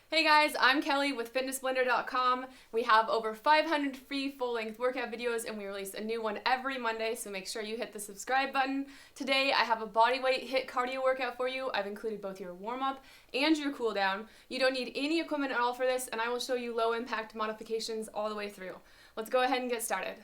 Hey guys, I'm Kelly with fitnessblender.com. We have over 500 free full-length workout videos and we release a new one every Monday, so make sure you hit the subscribe button. Today I have a bodyweight HIIT cardio workout for you. I've included both your warm-up and your cool-down. You don't need any equipment at all for this, and I will show you low-impact modifications all the way through. Let's go ahead and get started.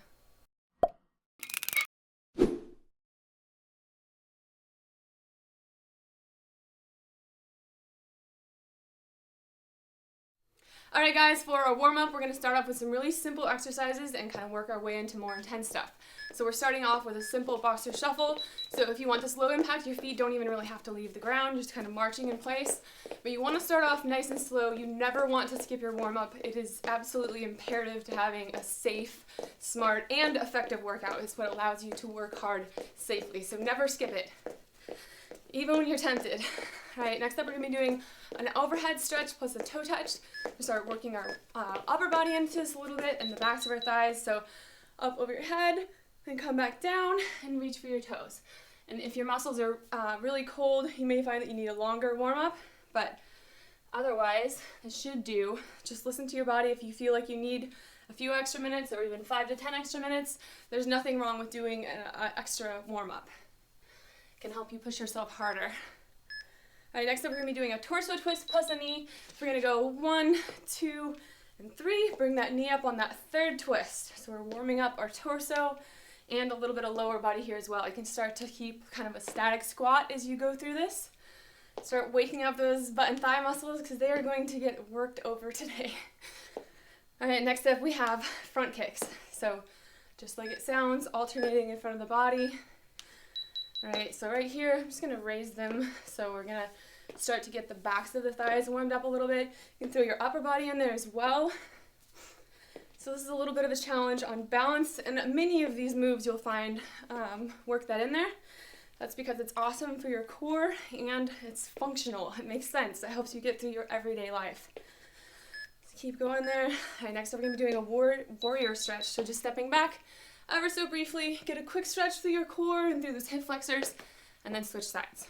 Alright guys, for our warm-up, we're going to start off with some really simple exercises and kind of work our way into more intense stuff. So we're starting off with a simple boxer shuffle. So if you want this low impact, your feet don't even really have to leave the ground, just kind of marching in place. But you want to start off nice and slow. You never want to skip your warm-up. It is absolutely imperative to having a safe, smart, and effective workout. It's what allows you to work hard safely. So never skip it, even when you're tempted. All right, next up we're going to be doing an overhead stretch plus a toe touch. We start working our upper body into this a little bit and the backs of our thighs. So up over your head, then come back down and reach for your toes. And if your muscles are really cold, you may find that you need a longer warm-up, but otherwise, it should do. Just listen to your body. If you feel like you need a few extra minutes or even 5 to 10 extra minutes, there's nothing wrong with doing an extra warm-up. It can help you push yourself harder. All right, next up we're going to be doing a torso twist plus a knee. So we're going to go 1, 2, and 3. Bring that knee up on that third twist. So we're warming up our torso and a little bit of lower body here as well. You can start to keep kind of a static squat as you go through this. Start waking up those butt and thigh muscles because they are going to get worked over today. All right, next up we have front kicks. So just like it sounds, alternating in front of the body. Alright, so right here, I'm just going to raise them. So we're going to start to get the backs of the thighs warmed up a little bit. You can throw your upper body in there as well. So this is a little bit of a challenge on balance, and many of these moves you'll find work that in there. That's because it's awesome for your core and it's functional. It makes sense. It helps you get through your everyday life. So keep going there. Alright, next up we're going to be doing a warrior stretch. So just stepping back ever so briefly, get a quick stretch through your core and through those hip flexors, and then switch sides.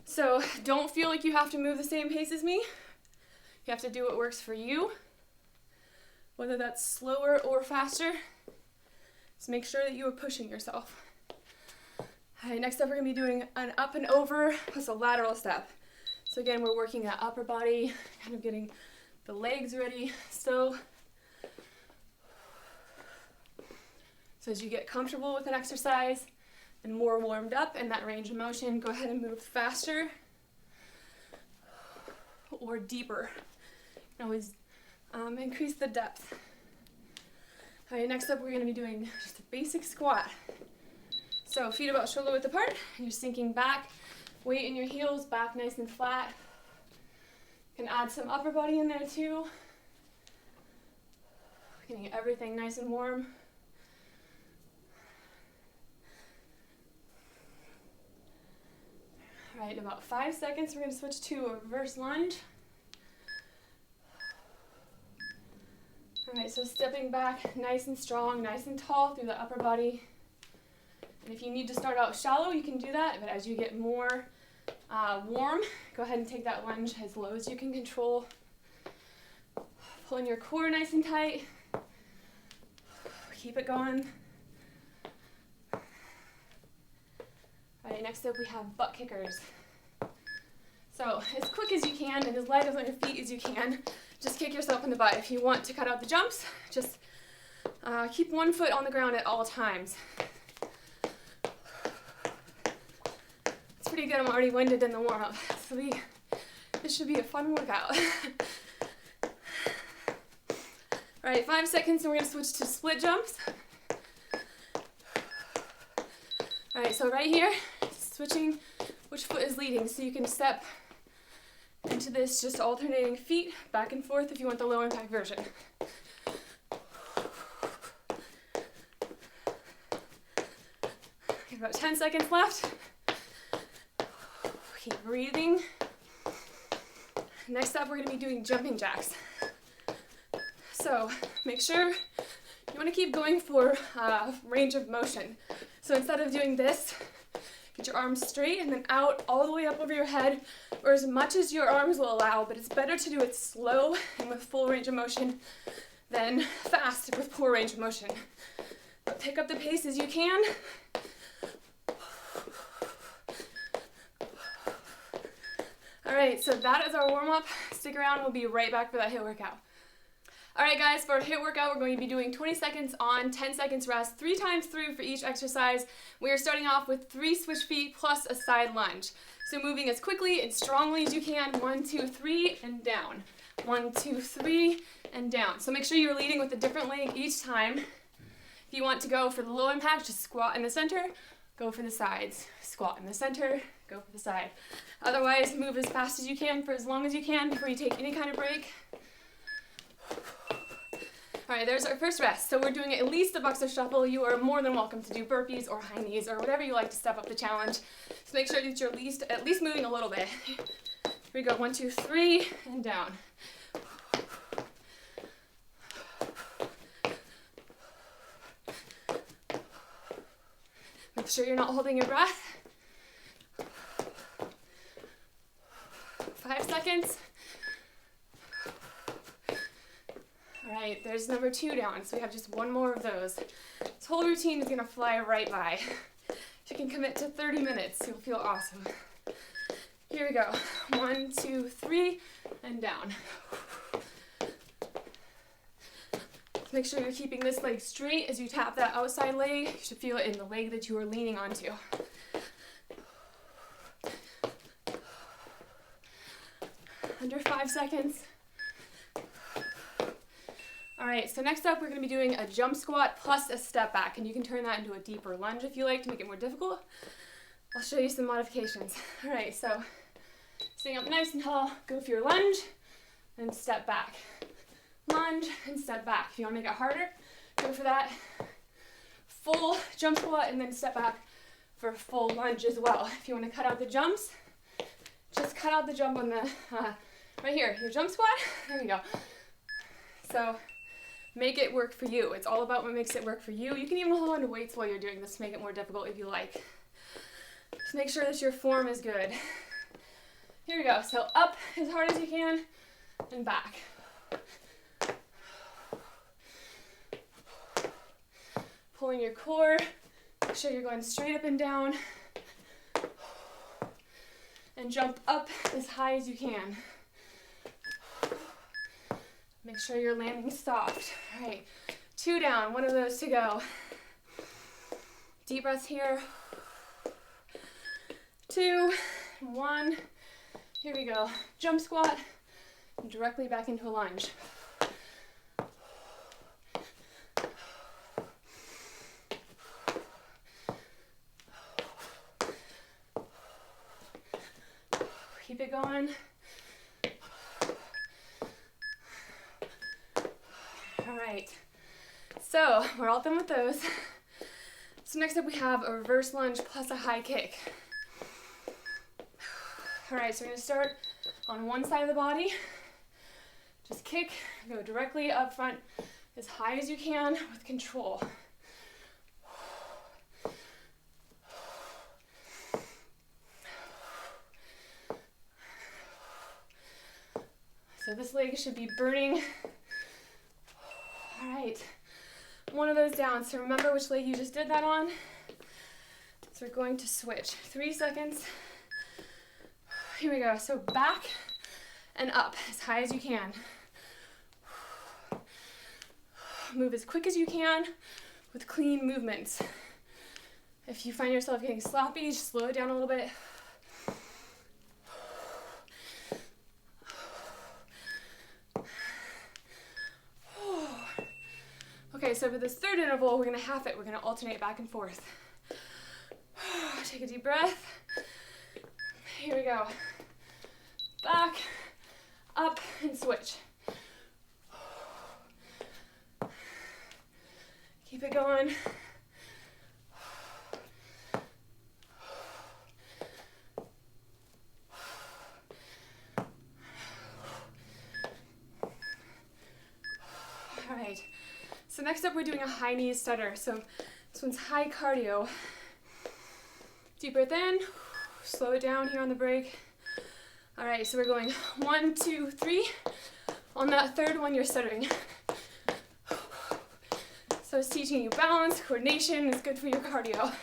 So don't feel like you have to move the same pace as me. You have to do what works for you, whether that's slower or faster. Just make sure that you are pushing yourself. All right, next up we're going to be doing an up and over plus a lateral step. So again, we're working that upper body, kind of getting the legs ready still. So as you get comfortable with an exercise and more warmed up in that range of motion, go ahead and move faster or deeper. You can always increase the depth. All right, next up we're going to be doing just a basic squat. So feet about shoulder width apart, and you're sinking back, weight in your heels, back nice and flat. You can add some upper body in there too. Getting everything nice and warm. All right, in about 5 seconds, we're going to switch to a reverse lunge. All right, so stepping back nice and strong, nice and tall through the upper body. And if you need to start out shallow, you can do that, but as you get more warm, go ahead and take that lunge as low as you can control. Pulling your core nice and tight. Keep it going. All right, next up we have butt kickers. So as quick as you can and as light on your feet as you can, just kick yourself in the butt. If you want to cut out the jumps, just keep one foot on the ground at all times. It's pretty good. I'm already winded in the warm-up. So this should be a fun workout. All right, 5 seconds and we're going to switch to split jumps. All right, so right here, switching which foot is leading, so you can step into this just alternating feet back and forth if you want the low impact version. About 10 seconds left. Keep breathing. Next up, we're going to be doing jumping jacks. So make sure you want to keep going for range of motion. So instead of doing this, Get your arms straight and then out all the way up over your head, or as much as your arms will allow, but it's better to do it slow and with full range of motion than fast with poor range of motion. But pick up the pace as you can. All right, so that is our warm-up. Stick around, we'll be right back for that HIIT workout. All right, guys, for our HIIT workout, we're going to be doing 20 seconds on, 10 seconds rest, 3 times through for each exercise. We are starting off with 3 switch feet plus a side lunge. So moving as quickly and strongly as you can, 1, 2, 3, and down. 1, 2, 3, and down. So make sure you're leading with a different leg each time. If you want to go for the low impact, just squat in the center, go for the sides. Squat in the center, go for the side. Otherwise, move as fast as you can for as long as you can before you take any kind of break. All right, there's our first rest. So we're doing at least a boxer shuffle. You are more than welcome to do burpees or high knees or whatever you like to step up the challenge. So make sure that you're at least moving a little bit. Here we go, 1, 2, 3, and down. Make sure you're not holding your breath. 5 seconds. All right, there's number 2 down, so we have just 1 more of those. This whole routine is gonna fly right by. If you can commit to 30 minutes, you'll feel awesome. Here we go, 1, 2, 3, and down. Make sure you're keeping this leg straight as you tap that outside leg. You should feel it in the leg that you are leaning onto. Under 5 seconds. All right, so next up we're going to be doing a jump squat plus a step back, and you can turn that into a deeper lunge if you like to make it more difficult. I'll show you some modifications. All right, so staying up nice and tall, go for your lunge, and step back. Lunge and step back. If you want to make it harder, go for that full jump squat and then step back for a full lunge as well. If you want to cut out the jumps, just cut out the jump on the, right here, your jump squat, there you go. So make it work for you. It's all about what makes it work for you. You can even hold on to weights while you're doing this to make it more difficult if you like. Just make sure that your form is good. Here we go. So up as hard as you can and back. Pulling your core. Make sure you're going straight up and down. And jump up as high as you can. Make sure you're landing soft. All right, 2 down, 1 of those to go. Deep breaths here. 2, 1. Here we go. Jump squat, and directly back into a lunge. Keep it going. All right, so we're all done with those. So next up we have a reverse lunge plus a high kick. All right, so we're gonna start on one side of the body. Just kick, go directly up front as high as you can with control. So this leg should be burning. All right, 1 of those down. So remember which leg you just did that on. So we're going to switch. 3 seconds. Here we go. So back and up as high as you can. Move as quick as you can with clean movements. If you find yourself getting sloppy, just slow it down a little bit. Okay, so for this third interval, we're gonna half it. We're gonna alternate back and forth. Take a deep breath. Here we go. Back, up, and switch. Keep it going. All right. So next up, we're doing a high knee stutter. So this one's high cardio. Deep breath in. Slow it down here on the break. All right, so we're going 1, 2, 3. On that third one, you're stuttering. So it's teaching you balance, coordination. It's good for your cardio.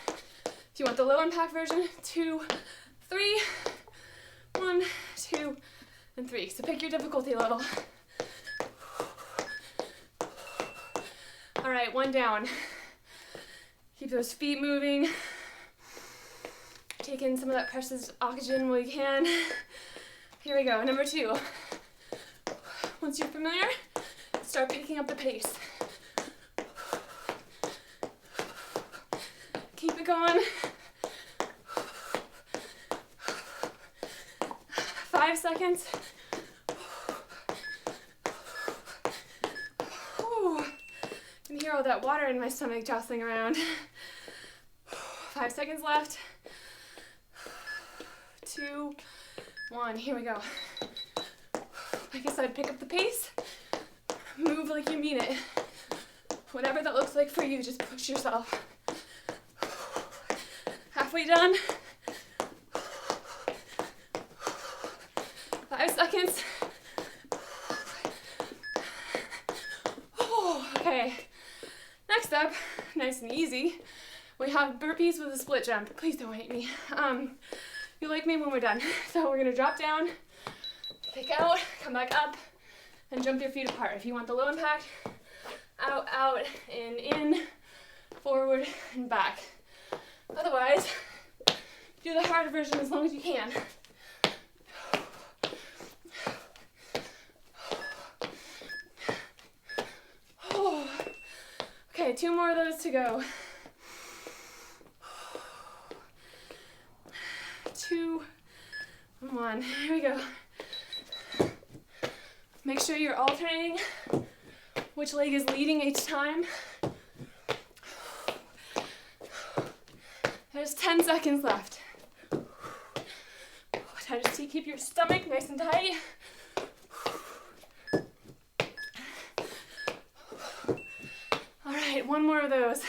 If you want the low impact version, 2, 3, 1, 2, and 3. So pick your difficulty level. All right, one down. Keep those feet moving. Take in some of that precious oxygen while you can. Here we go, number 2. Once you're familiar, start picking up the pace. Keep it going. 5 seconds. Whew. I can hear all that water in my stomach jostling around. 5 seconds left. 2, 1, here we go. Like I said, pick up the pace. Move like you mean it. Whatever that looks like for you, just push yourself. Halfway done. 5 seconds. Okay. Next up, nice and easy, we have burpees with a split jump. Please don't hate me. You'll like me when we're done. So we're gonna drop down, kick out, come back up, and jump your feet apart. If you want the low impact, out, out, in, forward, and back. Otherwise, do the harder version as long as you can. Okay, 2 more of those to go. 2, 1, here we go. Make sure you're alternating which leg is leading each time. There's 10 seconds left. Try to keep your stomach nice and tight. All right, 1 more of those.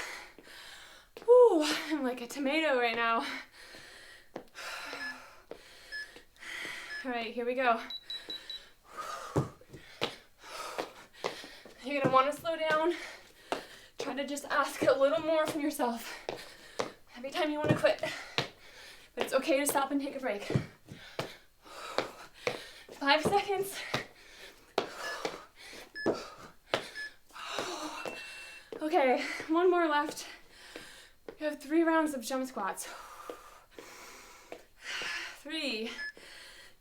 Ooh, I'm like a tomato right now. All right, here we go. You're gonna wanna slow down. Try to just ask a little more from yourself every time you wanna quit. But it's okay to stop and take a break. 5 seconds. Okay, 1 more left. You have 3 rounds of jump squats. 3,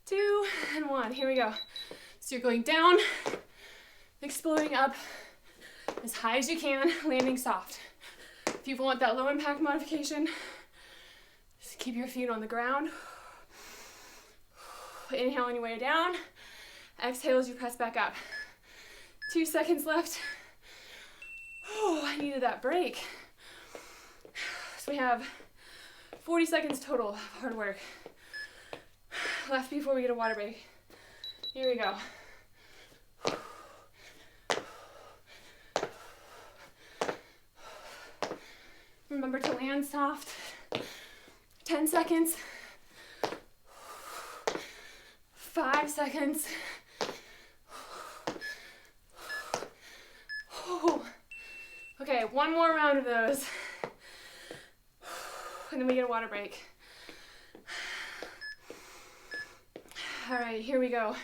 2, and 1. Here we go. So you're going down, exploding up as high as you can, landing soft. If you want that low impact modification, just keep your feet on the ground. Inhale on your way down. Exhale as you press back up. 2 seconds left. Oh, I needed that break. So we have 40 seconds total of hard work left before we get a water break. Here we go. Remember to land soft. 10 seconds. 5 seconds. Okay, 1 more round of those. And then we get a water break. All right, here we go.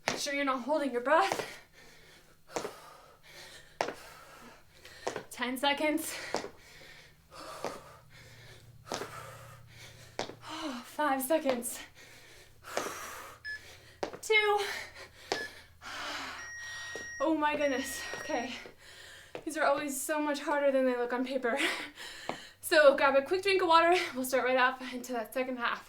Make sure you're not holding your breath. 10 seconds. 5 seconds. 2. Oh my goodness. Okay. These are always so much harder than they look on paper. So grab a quick drink of water. We'll start right up into that second half.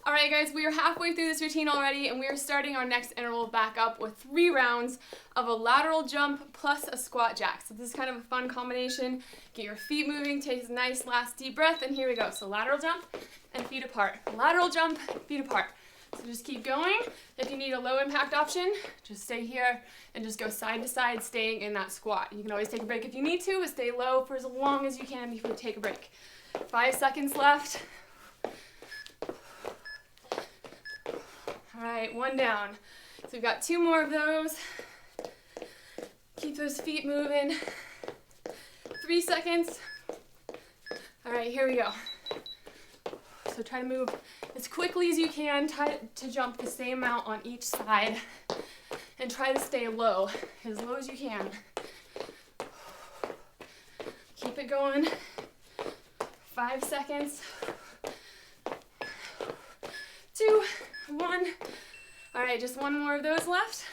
All right, guys, we are halfway through this routine already, and we are starting our next interval back up with 3 rounds of a lateral jump plus a squat jack. So this is kind of a fun combination. Get your feet moving, take a nice last deep breath, and here we go. So lateral jump and feet apart. Lateral jump, feet apart. So just keep going. If you need a low impact option, just stay here and just go side to side, staying in that squat. You can always take a break if you need to, but stay low for as long as you can before you take a break. 5 seconds left. All right, 1 down. So we've got 2 more of those. Keep those feet moving. 3 seconds. All right, here we go. So try to move as quickly as you can. Try to jump the same amount on each side. And try to stay low as you can. Keep it going. 5 seconds. 2, 1. All right, just 1 more of those left.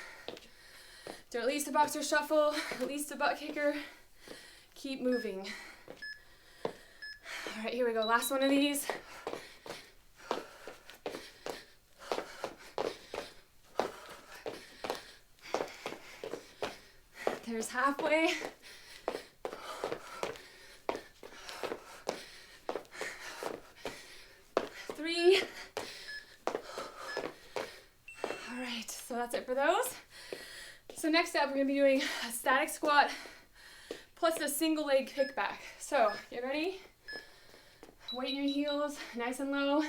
Do at least a boxer shuffle, at least a butt kicker. Keep moving. All right, here we go. Last one of these. There's halfway. Three. All right, so that's it for those. So next up, we're gonna be doing a static squat plus a single leg kickback. So get ready. Weight in your heels, nice and low.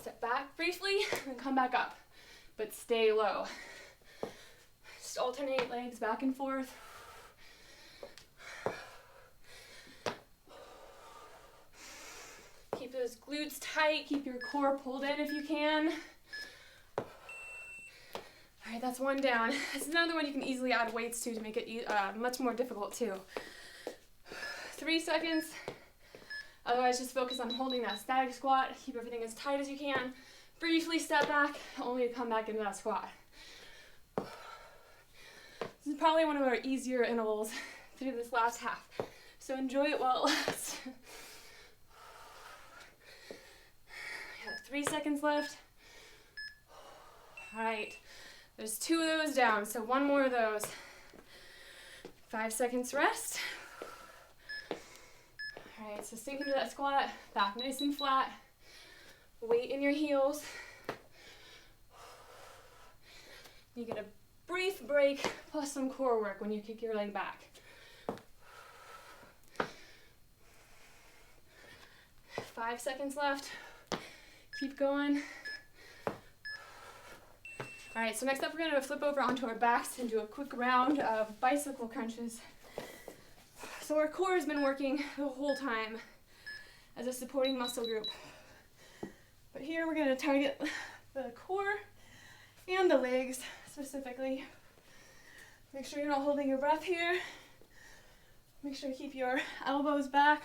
Step back briefly, and come back up, but stay low. Just alternate legs back and forth. Keep those glutes tight, keep your core pulled in if you can. All right, that's 1 down. This is another one you can easily add weights to make it much more difficult too. 3 seconds. Otherwise, just focus on holding that static squat. Keep everything as tight as you can. Briefly step back, only to come back into that squat. This is probably one of our easier intervals through this last half. So enjoy it while it lasts. 3 seconds left. All right. There's 2 of those down, so 1 more of those. 5 seconds rest. All right, so sink into that squat, back nice and flat. Weight in your heels. You get a brief break plus some core work when you kick your leg back. 5 seconds left. Keep going. All right, so next up we're going to flip over onto our backs and do a quick round of bicycle crunches. So our core has been working the whole time as a supporting muscle group. But here we're going to target the core and the legs specifically. Make sure you're not holding your breath here. Make sure you keep your elbows back.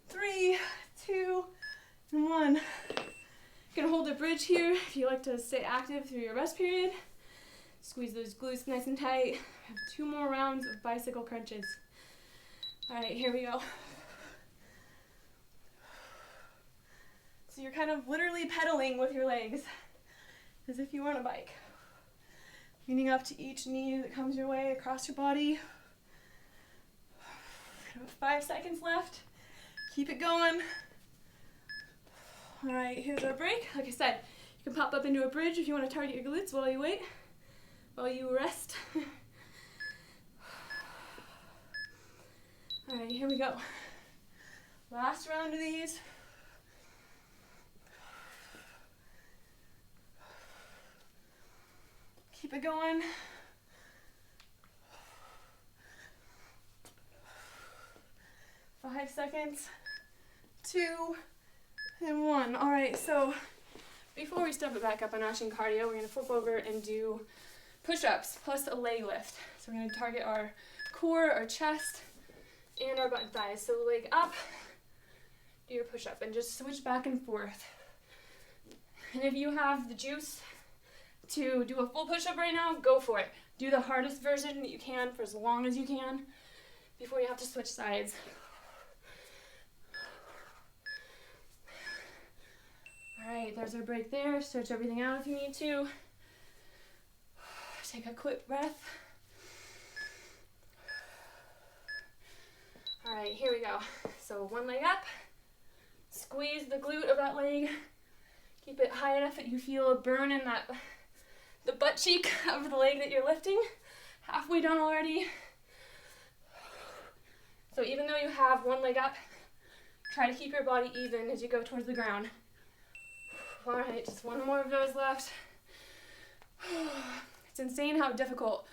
3, 2, and 1. You can hold a bridge here if you like to stay active through your rest period. Squeeze those glutes nice and tight. Have 2 more rounds of bicycle crunches. All right, here we go. So you're kind of literally pedaling with your legs as if you were on a bike. Leaning up to each knee that comes your way across your body. 5 seconds left. Keep it going. All right, here's our break. Like I said, you can pop up into a bridge if you want to target your glutes while you wait, while you rest. All right, here we go. Last round of these. Keep it going. Five seconds. 2, and 1. All right, so before we step it back up a notch in cardio, we're going to flip over and do push-ups plus a leg lift. So we're going to target our core, our chest, and our butt and thighs. So leg up, do your push-up, and just switch back and forth. And if you have the juice to do a full push-up right now, go for it. Do the hardest version that you can for as long as you can before you have to switch sides. All right, there's our break there. Stretch everything out if you need to. Take a quick breath. All right, here we go. So one leg up. Squeeze the glute of that leg. Keep it high enough that you feel a burn in the butt cheek of the leg that you're lifting. Halfway done already. So even though you have one leg up, try to keep your body even as you go towards the ground. All right, just one more of those left. It's insane how difficult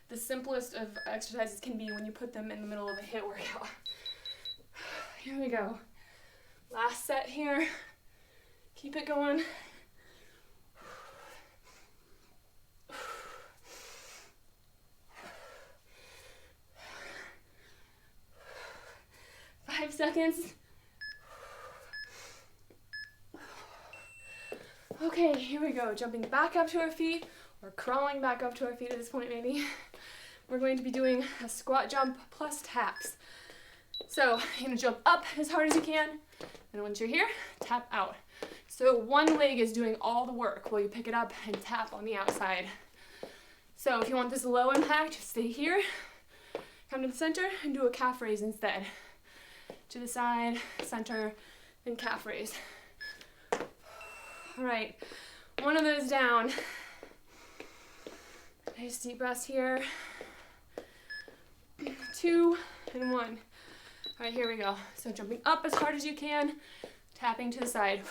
the simplest of exercises can be when you put them in the middle of a HIIT workout. Here we go. Last set here. Keep it going. Five seconds. Okay, here we go. Jumping back up to our feet, or crawling back up to our feet at this point maybe. We're going to be doing a squat jump plus taps. So you're gonna jump up as hard as you can, and once you're here, tap out. So one leg is doing all the work while you pick it up and tap on the outside. So if you want this low impact, stay here, come to the center, and do a calf raise instead. To the side, center, then calf raise. All right, one of those down. Nice deep breaths here. 2 and 1. All right, here we go. So jumping up as hard as you can, tapping to the side.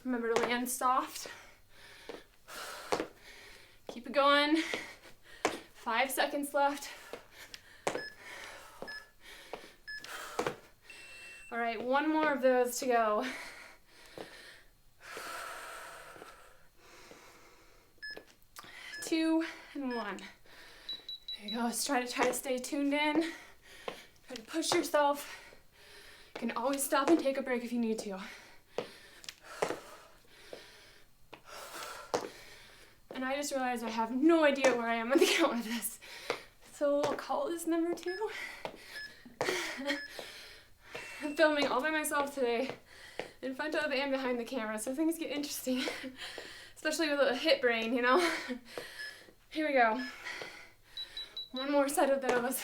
Remember to land soft. Keep it going. 5 seconds left. All right, one more of those to go. 2 and 1. There you go. Let's try to stay tuned in. Try to push yourself. You can always stop and take a break if you need to. And I just realized I have no idea where I am on the count of this. So I'll call this number 2. I'm filming all by myself today, in front of and behind the camera, so things get interesting, especially with a HIIT brain, you know? Here we go. One more set of those.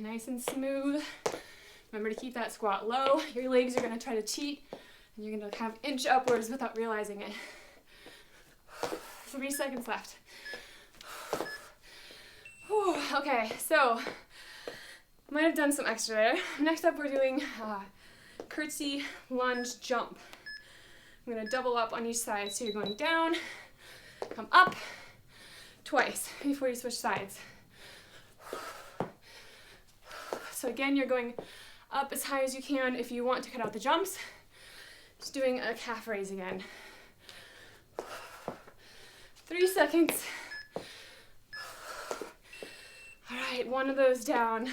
Nice and smooth. Remember to keep that squat low. Your legs are going to try to cheat, and you're going to kind of inch upwards without realizing it. 3 seconds left. Whew, okay, so might have done some extra there. Next up, we're doing curtsy lunge jump. I'm going to double up on each side. So you're going down, come up twice before you switch sides. So again, you're going up as high as you can if you want to cut out the jumps. Just doing a calf raise again. 3 seconds. All right, one of those down.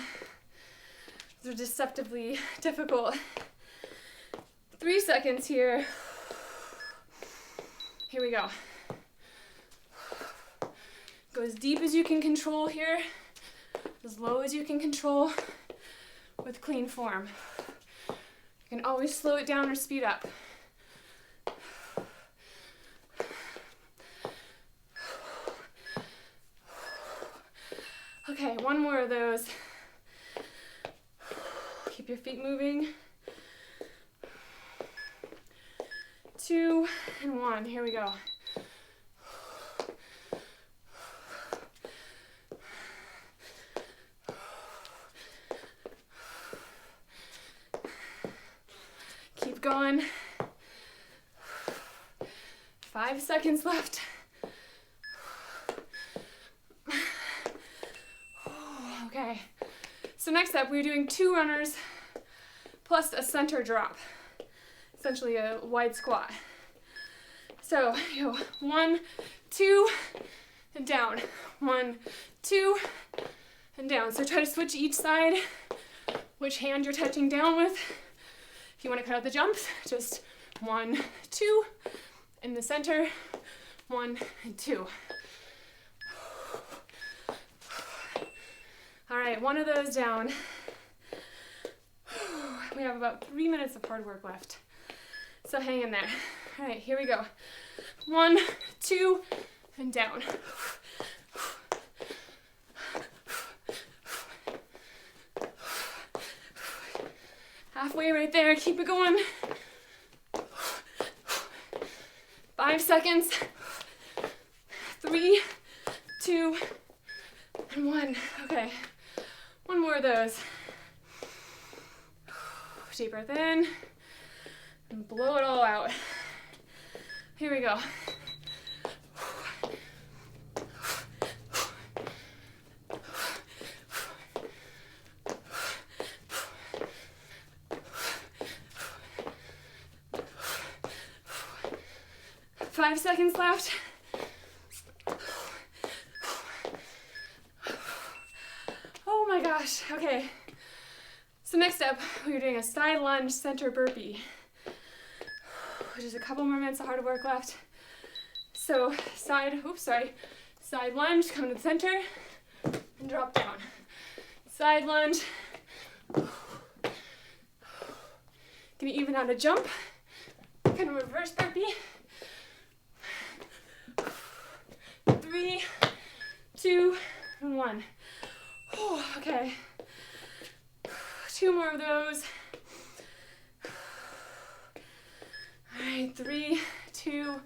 Those are deceptively difficult. 3 seconds here. Here we go. Go as deep as you can control here, as low as you can control with clean form. You can always slow it down or speed up. Okay, one more of those. Keep your feet moving. 2 and 1. Here we go. Keep going. 5 seconds left. Okay, so next up we're doing 2 runners plus a center drop, essentially a wide squat. So you go 1, 2, and down. 1, 2, and down. So try to switch each side, which hand you're touching down with. If you want to cut out the jumps, just 1, 2, in the center, 1 and 2. All right, one of those down. We have about 3 minutes of hard work left. So hang in there. All right, here we go. 1, 2, and down. Halfway right there, keep it going. 5 seconds. 3, 2, and 1. Okay, one more of those. Deep breath in, and blow it all out. Here we go. 5 seconds left. Oh my gosh, okay. So next up, we're doing a side lunge center burpee, which is a couple more minutes of hard work left. So side lunge, come to the center, and drop down. Side lunge. Gonna even out a jump, kind of reverse burpee. 3, 2, and 1. Oh, okay. 2 more of those. All right, 3, 2,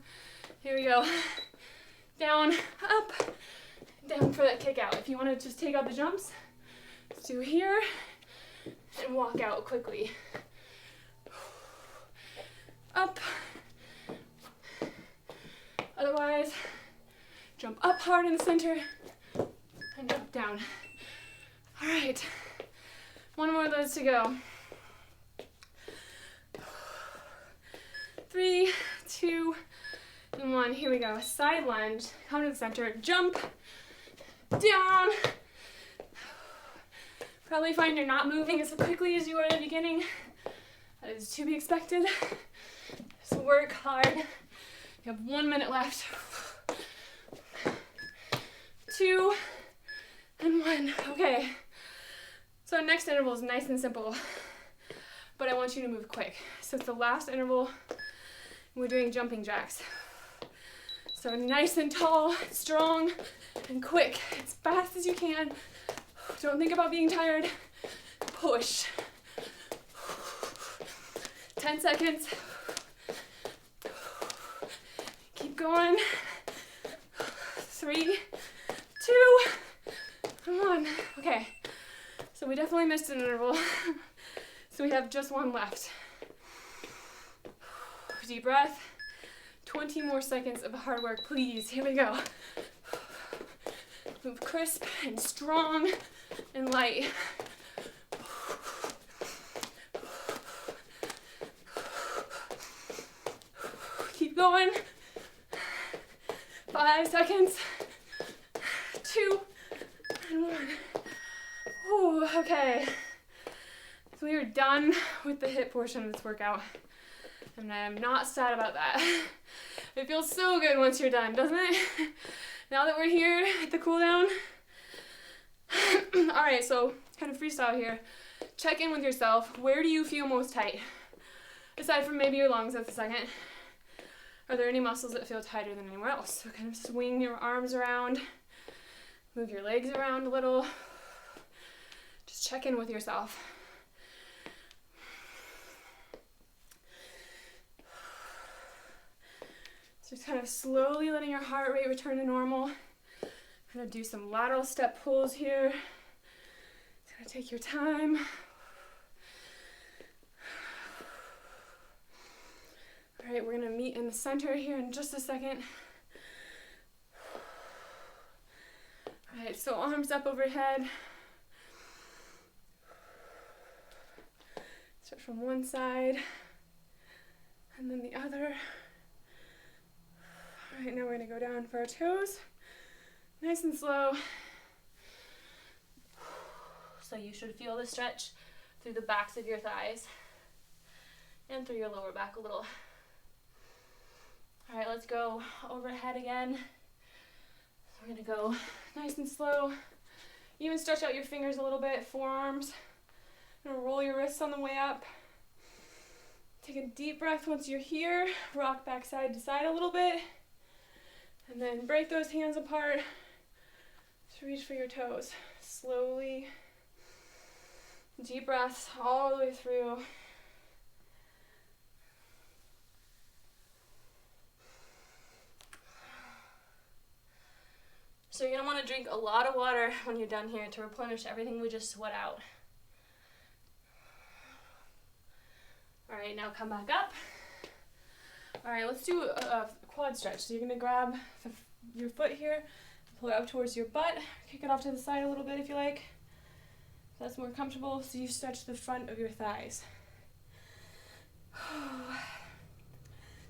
here we go. Down, up, down for that kick out. If you want to just take out the jumps, let's do here and walk out quickly. Up. Otherwise, jump up hard in the center and jump down. All right, one more of those to go. 3, 2, and 1. Here we go. Side lunge, come to the center, jump, down. Probably find you're not moving as quickly as you were in the beginning. That is to be expected. Just work hard. You have 1 minute left. 2, and 1. Okay. So our next interval is nice and simple, but I want you to move quick. So it's the last interval. We're doing jumping jacks. So nice and tall, strong, and quick. As fast as you can. Don't think about being tired. Push. 10 seconds. Keep going. 3, 2, and 1. Okay. So we definitely missed an interval. So we have just one left. Deep breath. 20 more seconds of hard work, please. Here we go. Move crisp and strong and light. Keep going. 5 seconds. 2, and 1. Ooh, okay. So we are done with the HIIT portion of this workout. And I'm not sad about that. It feels so good once you're done, doesn't it? Now that we're here at the cool down. All right, so kind of freestyle here. Check in with yourself. Where do you feel most tight? Aside from maybe your lungs, that's a second. Are there any muscles that feel tighter than anywhere else? So kind of swing your arms around. Move your legs around a little. Just check in with yourself. Just kind of slowly letting your heart rate return to normal. Kind of do some lateral step pulls here. Kind of take your time. All right, we're gonna meet in the center here in just a second. All right, so arms up overhead. Start from one side and then the other. All right, now we're gonna go down for our toes. Nice and slow. So you should feel the stretch through the backs of your thighs and through your lower back a little. All right, let's go overhead again. So we're gonna go nice and slow. Even stretch out your fingers a little bit, forearms. Roll your wrists on the way up. Take a deep breath once you're here. Rock back side to side a little bit. And then break those hands apart. Just reach for your toes. Slowly. Deep breaths all the way through. So you're going to want to drink a lot of water when you're done here to replenish everything we just sweat out. All right, now come back up. All right, let's do a quad stretch. So you're going to grab your foot here, pull it up towards your butt, kick it off to the side a little bit if you like. If that's more comfortable. So you stretch the front of your thighs.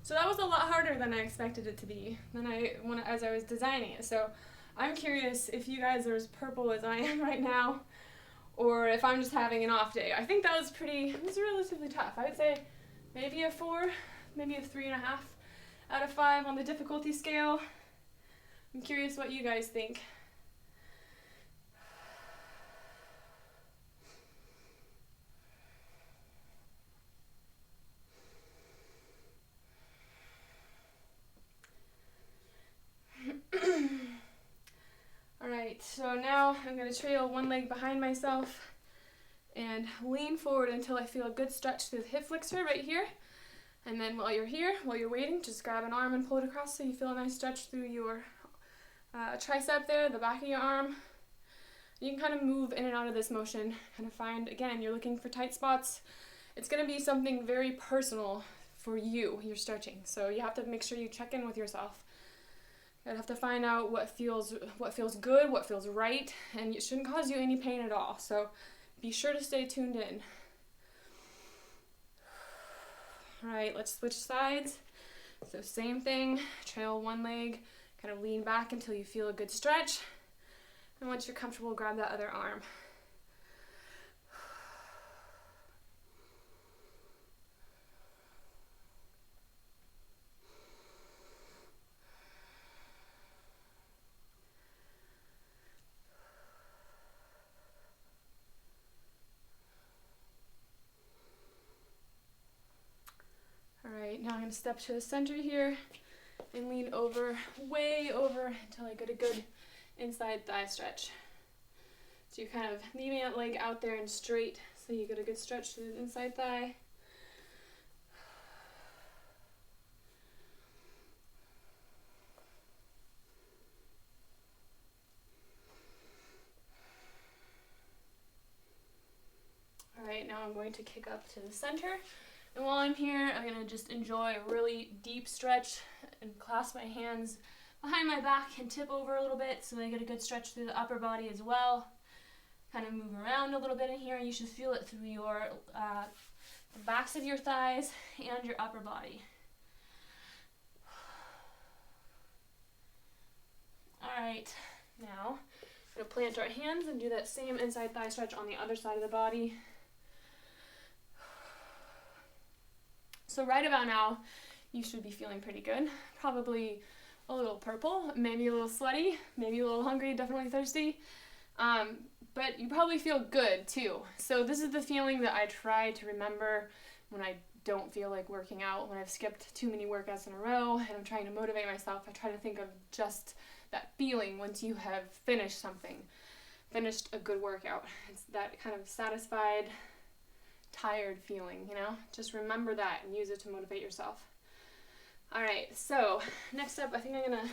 So that was a lot harder than I expected it to be as I was designing it. So I'm curious if you guys are as purple as I am right now, or if I'm just having an off day. I think that was relatively tough. I would say maybe a 4, maybe a 3.5 out of 5 on the difficulty scale. I'm curious what you guys think. Alright, so now I'm going to trail one leg behind myself and lean forward until I feel a good stretch through the hip flexor right here. And then while you're waiting, just grab an arm and pull it across so you feel a nice stretch through your tricep there, the back of your arm. You can kind of move in and out of this motion, kind of find, again, you're looking for tight spots. It's going to be something very personal for you, your stretching. So you have to make sure you check in with yourself. You have to find out what feels good, what feels right, and it shouldn't cause you any pain at all. So be sure to stay tuned in. All right, let's switch sides. So same thing, trail one leg, kind of lean back until you feel a good stretch. And once you're comfortable, grab that other arm. Alright, now I'm going to step to the center here and lean over, way over, until I get a good inside thigh stretch. So you're kind of leaving that leg out there and straight, so you get a good stretch to the inside thigh. Alright, now I'm going to kick up to the center. And while I'm here, I'm going to just enjoy a really deep stretch and clasp my hands behind my back and tip over a little bit so I get a good stretch through the upper body as well. Kind of move around a little bit in here, and you should feel it through your the backs of your thighs and your upper body. Alright, now we're going to plant our hands and do that same inside thigh stretch on the other side of the body. So right about now, you should be feeling pretty good. Probably a little purple, maybe a little sweaty, maybe a little hungry, definitely thirsty. But you probably feel good too. So this is the feeling that I try to remember when I don't feel like working out, when I've skipped too many workouts in a row and I'm trying to motivate myself. I try to think of just that feeling once you have finished something, finished a good workout. It's that kind of satisfied, tired feeling, you know? Just remember that and use it to motivate yourself. All right, so next up, I think I'm gonna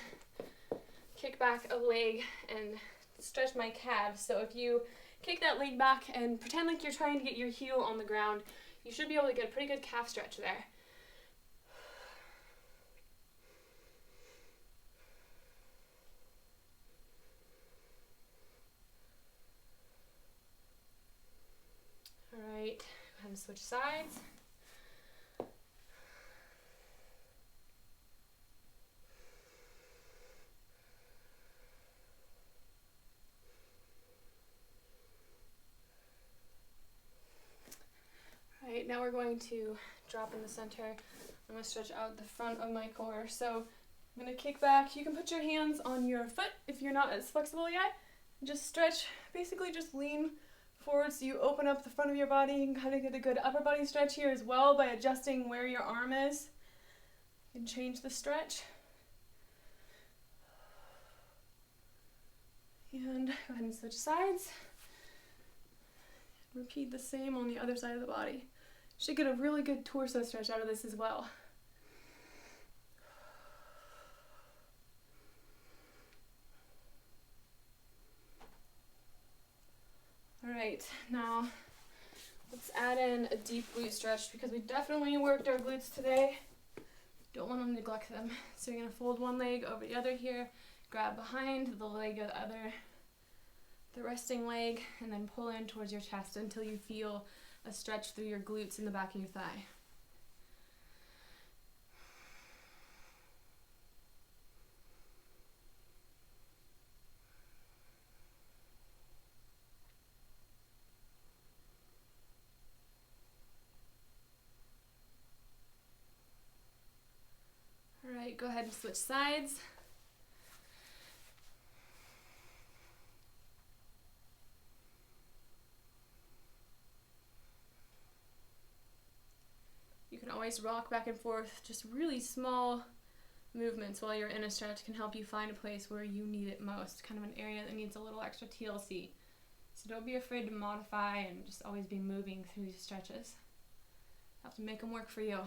kick back a leg and stretch my calves. So if you kick that leg back and pretend like you're trying to get your heel on the ground, you should be able to get a pretty good calf stretch there. All right, go ahead and switch sides. Alright, now we're going to drop in the center. I'm going to stretch out the front of my core. So I'm going to kick back. You can put your hands on your foot if you're not as flexible yet. Just stretch, basically just lean forward so you open up the front of your body. You can kind of get a good upper body stretch here as well by adjusting where your arm is. You can change the stretch. And go ahead and switch sides. Repeat the same on the other side of the body. Should get a really good torso stretch out of this as well. Alright, now let's add in a deep glute stretch because we definitely worked our glutes today. Don't want to neglect them. So you're going to fold one leg over the other here, grab behind the leg of the resting leg, and then pull in towards your chest until you feel a stretch through your glutes in the back of your thigh. Alright, go ahead and switch sides. You can always rock back and forth. Just really small movements while you're in a stretch can help you find a place where you need it most, kind of an area that needs a little extra TLC. So don't be afraid to modify and just always be moving through these stretches. Have to make them work for you.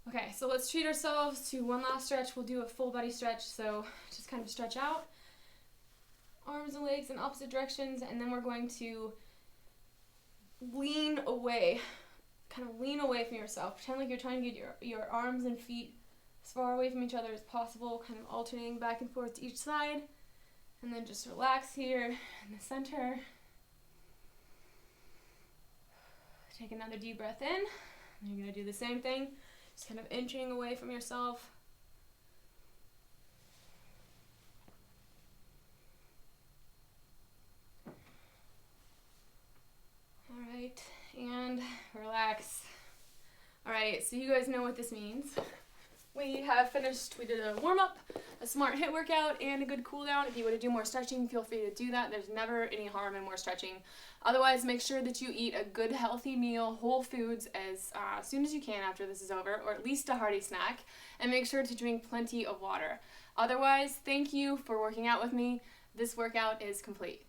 Okay, so let's treat ourselves to one last stretch. We'll do a full body stretch, so just kind of stretch out. Arms and legs in opposite directions, and then we're going to lean away. Kind of lean away from yourself. Pretend like you're trying to get your arms and feet as far away from each other as possible, kind of alternating back and forth to each side. And then just relax here in the center. Take another deep breath in. And you're going to do the same thing. Just kind of inching away from yourself. Alright, and relax. Alright, so you guys know what this means. We have finished, we did a warm-up, a smart HIIT workout, and a good cool down. If you want to do more stretching, feel free to do that. There's never any harm in more stretching. Otherwise, make sure that you eat a good healthy meal, whole foods, as soon as you can after this is over, or at least a hearty snack, and make sure to drink plenty of water. Otherwise, thank you for working out with me. This workout is complete.